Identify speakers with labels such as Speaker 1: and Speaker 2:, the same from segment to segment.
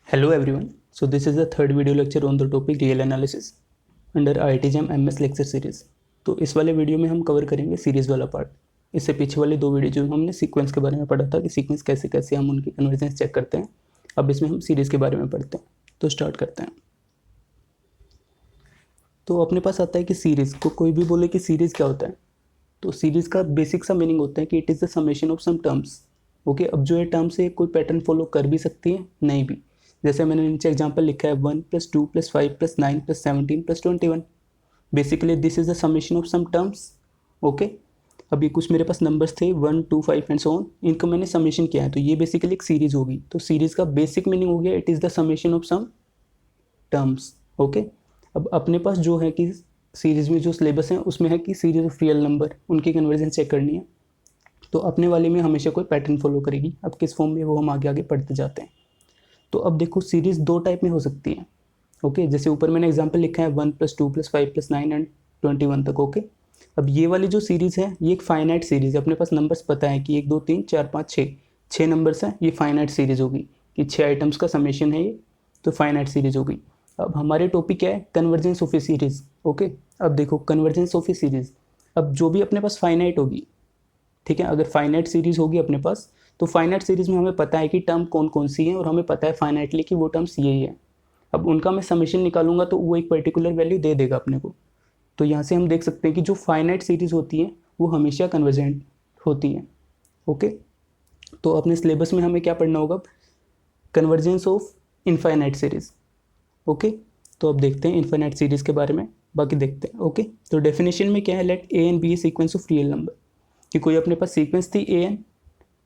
Speaker 1: Hello everyone. So this is the third video lecture on the topic real analysis under IIT JAM MS lecture series. तो इस वाले video में हम cover करेंगे series वाला part. इससे पीछे वाले दो वीडियो जो हमने सीक्वेंस के बारे में पढ़ा था कि सीक्वेंस कैसे कैसे हम उनकी कन्वर्जेंस चेक करते हैं। अब इसमें हम सीरीज के बारे में पढ़ते हैं। तो स्टार्ट करते हैं। तो अपने पास आता है कि सीरीज को कोई भी बोले कि सीरीज क्या होता है, तो सीरीज का बेसिक सा मीनिंग होता है कि it is the summation of some terms. Okay, अब जो ये टर्म्स है कोई पैटर्न फॉलो कर भी सकती है, नहीं भी। जैसे मैंने नीचे एग्जांपल लिखा है 1 + 2 + 5 + 9 + 17 + 21। Basically this is the summation of some terms. Okay, अभी कुछ मेरे पास नंबर्स थे 1 2 5 एंड सो ऑन, इनको मैंने समेशन किया है, तो ये बेसिकली एक सीरीज होगी। तो सीरीज का बेसिक मीनिंग हो गया it is the summation of some terms. Okay, अब अपने पास जो है कि सीरीज में जो सिलेबस है उसमें है कि सीरीज ऑफ रियल नंबर, उनकी कन्वर्जन चेक करनी है। तो अपने वाले में हमेशा कोई पैटर्न फॉलो करेगी। अब किस फॉर्म में वो हम आगे आगे पढ़ते जाते हैं। तो अब देखो सीरीज दो टाइप में हो सकती है। ओके, जैसे ऊपर मैंने एग्जांपल लिखा है 1 + 2 + 5 + 9 एंड 21 तक। ओके, अब ये वाली जो सीरीज है ये एक फाइनाइट सीरीज है। अपने पास नंबर्स पता है कि 1 2 3 4 5 6 छः नंबर्स हैं। ये फाइनाइट सीरीज होगी कि 6 आइटम्स का समेशन है ये, तो फाइनाइट सीरीज होगी। अब हमारे टॉपिक क्या है, convergence of A series. Okay, अब देखो कन्वर्जेंस ऑफ ए सीरीज, अब जो भी अपने पास फाइनाइट होगी, ठीक है, अगर फाइनाइट सीरीज होगी अपने पास, तो फाइनाइट सीरीज में हमें पता है कि टर्म कौन कौन सी है और हमें पता है फाइनाइटली कि वो टर्म्स ये ही है। अब उनका मैं समेशन निकालूंगा तो वो एक पर्टिकुलर वैल्यू दे देगा अपने को। तो यहाँ से हम देख सकते हैं कि जो फाइनाइट सीरीज होती है वो हमेशा कन्वर्जेंट होती है। ओके, तो अपने सिलेबस में हमें क्या पढ़ना होगा, convergence of infinite series. Okay, तो अब देखते हैं इनफाइनाइट सीरीज के बारे में, बाकी देखते हैं। ओके, तो डेफिनेशन में क्या है, let A and B a sequence of real number, कि कोई अपने पास सीक्वेंस थी ए एन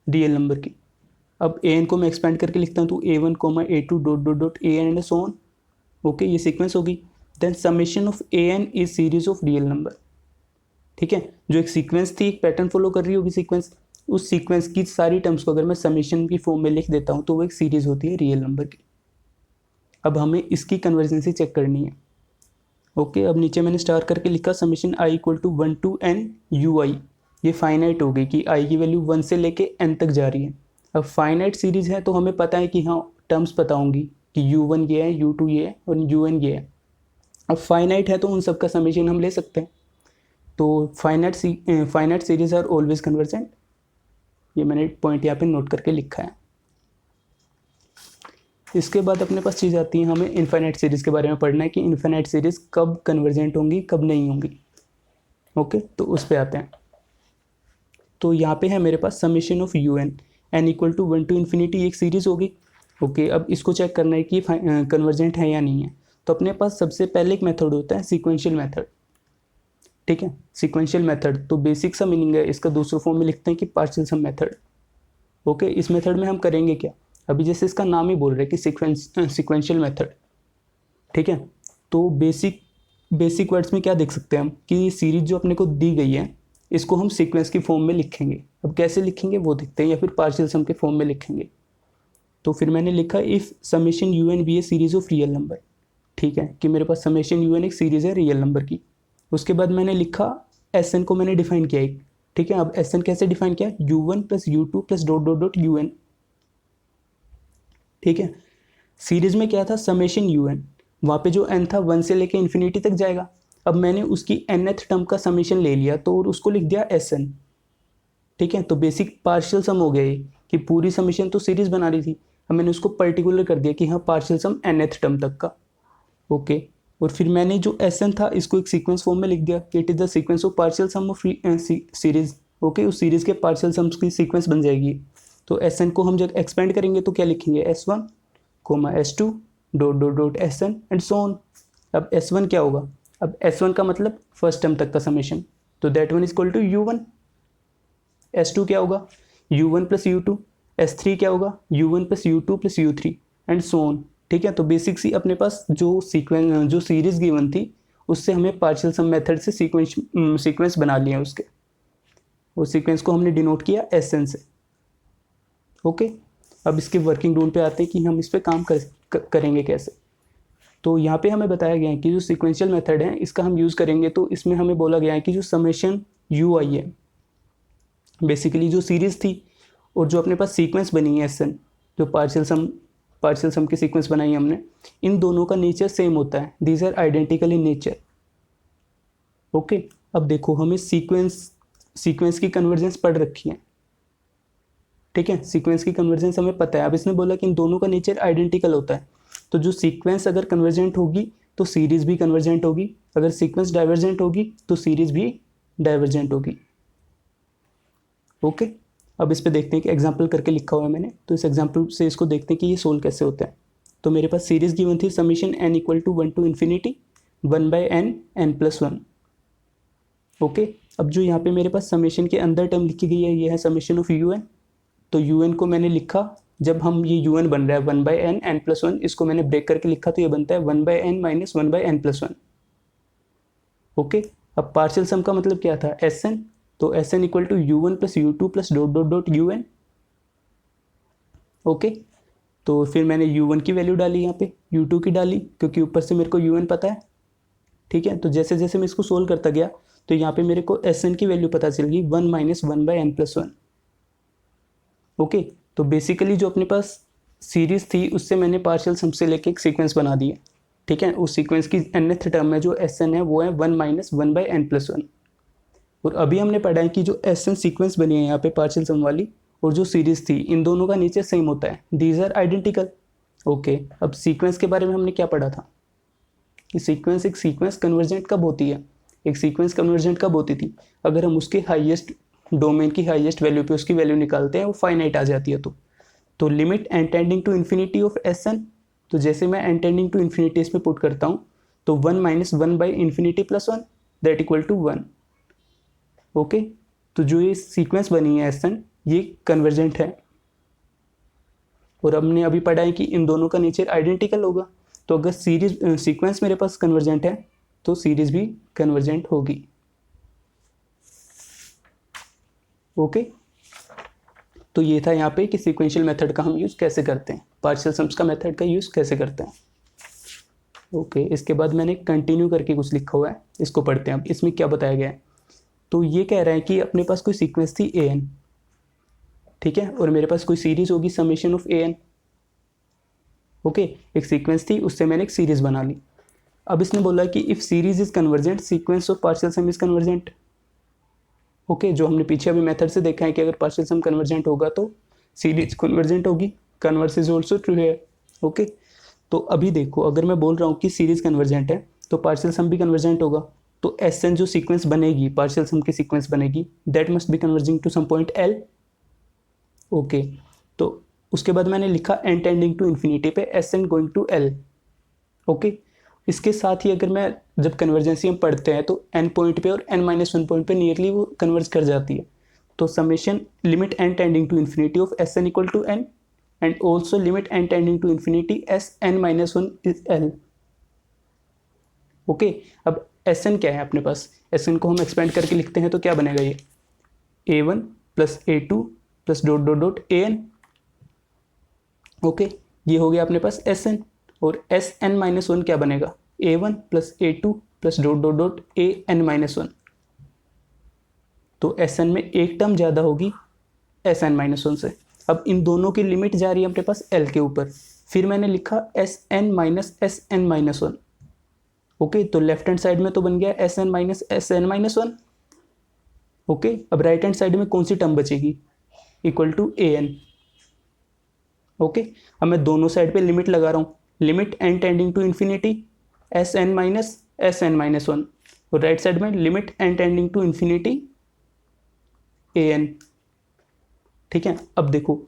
Speaker 1: रियल नंबर की। अब ए एन को मैं एक्सपेंड करके लिखता हूँ तो A1, A2 dot dot dot A N and so on. Okay, ये सीक्वेंस होगी। Then summation of A N is series of real number. ठीक है, जो एक सीक्वेंस थी, एक पैटर्न फॉलो कर रही होगी सीक्वेंस, उस सीक्वेंस की सारी टर्म्स को अगर मैं समेशन की फॉर्म में लिख देता हूँ तो वो एक सीरीज होती है रियल नंबर की। अब हमें इसकी कन्वर्जेंसी चेक करनी है। ओके, अब नीचे मैंने स्टार करके लिखा summation i = 1 to n ui। ये फाइनाइट हो गई कि i की वैल्यू 1 से लेके n तक जा रही है। अब फाइनाइट सीरीज है तो हमें पता है कि हाँ टर्म्स पता होंगी कि u1 ये है, u2 ये है और un ये है। अब फाइनाइट है तो उन सब का समेशन हम ले सकते हैं। तो finite series are always convergent. ये मैंने पॉइंट यहाँ पे नोट करके लिखा है। इसके बाद अपने पास चीज़ आती है, हमें इनफाइनाइट सीरीज़ के बारे में पढ़ना है कि इनफाइनाइट सीरीज़ कब कन्वर्जेंट होंगी कब नहीं होंगी। ओके, तो उस पे आते हैं। तो यहाँ पे है मेरे पास summation of u n n = 1 to ∞, एक सीरीज़ होगी। ओके, अब इसको चेक करना है कि कन्वर्जेंट है या नहीं है। तो अपने पास सबसे पहले एक मेथड होता है सीक्वेंशियल मेथड। ठीक है, सीक्वेंशियल मेथड तो बेसिक सा मीनिंग है इसका, दूसरे फॉर्म में लिखते हैं कि पार्शियल सम मेथड। ओके, इस मेथड में हम करेंगे क्या, अभी जैसे इसका नाम ही बोल रहे हैं कि सीक्वेंशियल मेथड। ठीक है, तो बेसिक वर्ड्स में क्या देख सकते हैं हम कि सीरीज जो अपने को दी गई है इसको हम सीक्वेंस की फॉर्म में लिखेंगे। अब कैसे लिखेंगे वो देखते हैं, या फिर पार्शियल सम के फॉर्म में लिखेंगे। तो फिर मैंने लिखा if summation U N be a series of real number. ठीक है, कि मेरे पास समेशन यू एन एक सीरीज है रियल नंबर की। उसके बाद मैंने लिखा एस एन को मैंने डिफाइन किया एक। ठीक है, अब एस एन कैसे डिफाइन किया, u1 + u2 + dot dot dot un। ठीक है, सीरीज में क्या था समेशन यू एन, वहाँ पे जो n था 1 से लेके इन्फिनिटी तक जाएगा। अब मैंने उसकी nth टर्म का समेशन ले लिया तो और उसको लिख दिया एस एन। ठीक है, तो बेसिक पार्शियल सम हो गया ये कि पूरी समेशन तो सीरीज बना रही थी, अब मैंने उसको पर्टिकुलर कर दिया कि हाँ पार्शियल सम nth टर्म तक का। ओके, और फिर मैंने जो एस एन था इसको एक सीक्वेंस फॉर्म में लिख दिया कि it is the sequence of partial sum of series. Okay, उस सीरीज के पार्शियल सम्स की सीक्वेंस बन जाएगी। तो एस एन को हम जब एक्सपेंड करेंगे तो क्या लिखेंगे, S1, S2 dot dot dot S N and so on. अब S1 क्या होगा, अब S1 का मतलब फर्स्ट टर्म तक का समेशन, तो that one is equal to U1। S2 क्या होगा, U1 + U2। S3 क्या होगा, U1 + U2 + U3 and so on. ठीक है, तो बेसिक सी अपने पास जो सीरीज गिवन थी उससे हमें पार्शियल सम मेथड से सीक्वेंस बना लिए हैं उसके, वो सीक्वेंस को हमने डिनोट किया एस एन से। ओके, अब इसके वर्किंग रूल पे आते हैं कि हम इस पर काम करेंगे कैसे। तो यहाँ पे हमें बताया गया है कि जो सीक्वेंशियल मेथड है इसका हम यूज़ करेंगे, तो इसमें हमें बोला गया है कि जो समेशन यू आई है, बेसिकली जो सीरीज़ थी और जो अपने पास सीक्वेंस बनी है एस एन, जो पार्शियल सम पार्शियल सम की सीक्वेंस बनाई हमने, इन दोनों का नेचर सेम होता है, these are identical in nature. Okay, अब देखो हमें सीक्वेंस की कन्वर्जेंस पढ़ रखी है, ठीक है, सीक्वेंस की कन्वर्जेंस हमें पता है। अब इसने बोला कि इन दोनों का नेचर आइडेंटिकल होता है, तो जो सीक्वेंस अगर कन्वर्जेंट होगी तो सीरीज भी कन्वर्जेंट होगी, अगर सीक्वेंस डाइवर्जेंट होगी तो सीरीज भी डाइवर्जेंट होगी। ओके, अब इस पे देखते हैं कि एग्जाम्पल करके लिखा हुआ है मैंने, तो इस एग्जाम्पल से इसको देखते हैं कि ये सोल्व कैसे होता है। तो मेरे पास सीरीज गिवन थी summation n equal to 1 to infinity 1/n n+1। Okay, अब जो यहाँ पे मेरे पास समेशन के अंदर टर्म लिखी गई है ये है समेशन ऑफ un। तो un को मैंने लिखा, जब हम ये un बन रहा है 1/n n+1, इसको मैंने ब्रेक करके लिखा तो ये बनता है 1/n माइनस 1/n+1। ओके, अब पार्शियल सम का मतलब क्या था, Sn, तो Sn equal to u1 plus u2 plus dot dot dot un। Okay, तो फिर मैंने u1 की वैल्यू डाली यहाँ पे, u2 की डाली, क्योंकि ऊपर से मेरे को un पता है, ठीक है। तो जैसे जैसे मैं इसको सोल्व करता गया तो यहाँ पे मेरे को Sn की वैल्यू पता चल गई 1 माइनस 1/n+1। ओके, तो बेसिकली जो अपने पास सीरीज थी उससे मैंने पार्शियल सम से लेके एक सीक्वेंस बना दिया, ठीक है। उस सीक्वेंस की nth टर्म में जो Sn है वो है 1 माइनस 1/n+1। और अभी हमने पढ़ा है कि जो Sn सीक्वेंस बनी है यहाँ पे पार्शियल सम वाली और जो सीरीज थी, इन दोनों का नेचर सेम होता है, दीज आर आइडेंटिकल। ओके, अब सीक्वेंस के बारे में हमने क्या पढ़ा था कि एक सीक्वेंस कन्वर्जेंट कब होती है, एक सीक्वेंस कन्वर्जेंट कब होती थी, अगर हम उसके हाईएस्ट डोमेन की हाईएस्ट वैल्यू पे उसकी वैल्यू निकालते हैं, वो फाइनाइट आ जाती है। तो limit n tending to infinity of Sn, तो जैसे मैं n टेंडिंग टू इन्फिनिटी इसमें पुट करता हूँ तो 1 minus 1/∞+1 that equal to 1। Okay, तो जो ये सीक्वेंस बनी है Sn ये कन्वर्जेंट है, और हमने अभी पढ़ा है कि इन दोनों का नेचर आइडेंटिकल होगा, तो अगर सीक्वेंस मेरे पास कन्वर्जेंट है तो सीरीज भी कन्वर्जेंट होगी। ओके, तो ये था यहाँ पे कि सीक्वेंशियल मेथड का हम यूज़ कैसे करते हैं, पार्शियल सम्स का मेथड का यूज़ कैसे करते हैं। ओके, इसके बाद मैंने कंटिन्यू करके कुछ लिखा हुआ है, इसको पढ़ते हैं। अब इसमें क्या बताया गया है, तो ये कह रहा है कि अपने पास कोई सीक्वेंस थी an, ठीक है, और मेरे पास कोई सीरीज होगी समेशन ऑफ an। ओके, एक सीक्वेंस थी उससे मैंने एक सीरीज बना ली। अब इसने बोला कि if series is convergent sequence of partial some is convergent. Okay, जो हमने पीछे अभी मेथड से देखा है कि अगर पार्शियल सम कन्वर्जेंट होगा तो सीरीज कन्वर्जेंट होगी, कन्वर्स इज ऑल्सो ट्रू है। ओके, तो अभी देखो अगर मैं बोल रहा हूँ कि सीरीज कन्वर्जेंट है तो पार्शियल सम भी कन्वर्जेंट होगा, तो Sn जो सीक्वेंस बनेगी, पार्शियल सम की सीक्वेंस बनेगी, that must be converging to some point L। Okay, तो उसके बाद मैंने लिखा n टेंडिंग टू इन्फिनिटी पे Sn going to L। Okay, इसके साथ ही अगर मैं जब कन्वर्जेंसी हम पढ़ते हैं तो n पॉइंट पे और n-1 पॉइंट पे नियरली वो कन्वर्ज कर जाती है, तो summation limit n tending to infinity of Sn equal to n and also limit n tending to infinity Sn-1 is L। Okay, अब Sn क्या है अपने पास, Sn को हम एक्सपेंड करके लिखते हैं तो क्या बनेगा, ये a1 plus a2 plus dot dot dot an। Okay, ये हो गया अपने पास Sn, और Sn-1 क्या बनेगा, a1 plus a2 plus dot dot dot an-1। तो Sn में एक टर्म ज़्यादा होगी Sn-1 से। अब इन दोनों की लिमिट जा रही है अपने पास L के ऊपर, फिर मैंने लिखा Sn माइनस Sn-1। ओके, तो लेफ्ट हैंड साइड में तो बन गया Sn माइनस Sn-1। ओके, अब राइट हैंड साइड में कौन सी टर्म बचेगी, इक्वल टू an। ओके, अब मैं दोनों साइड पे लिमिट लगा रहा हूँ, limit n tending to infinity Sn minus Sn-1, और राइट साइड में limit n tending to infinity an। ठीक है, अब देखो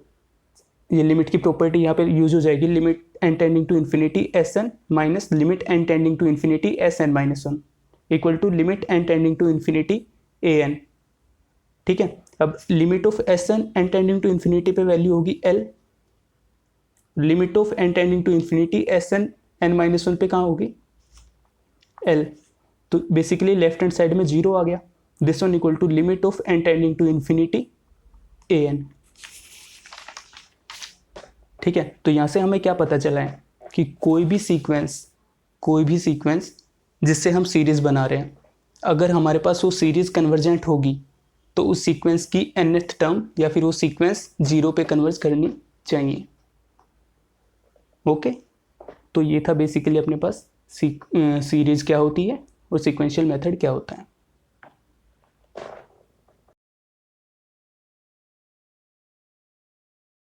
Speaker 1: ये लिमिट की प्रॉपर्टी यहाँ पे यूज हो जाएगी, limit n tending to infinity Sn minus limit n tending to infinity Sn-1 equal to limit n tending to infinity an। ठीक है, अब limit of Sn n tending to infinity पे value होगी L, limit of n tending to infinity Sn-1 पे कहाँ होगी, L। तो basically left hand side में 0 आ गया, this one equal to limit of n tending to infinity an। ठीक है, तो यहाँ से हमें क्या पता चला है कि कोई भी सीक्वेंस जिससे हम सीरीज बना रहे हैं, अगर हमारे पास वो सीरीज कन्वर्जेंट होगी तो उस सीक्वेंस की nth टर्म या फिर वो सीक्वेंस 0 पे कन्वर्ज करनी चाहिए। ओके, तो ये था बेसिकली अपने पास सीरीज क्या होती है और सीक्वेंशियल मेथड क्या होता है।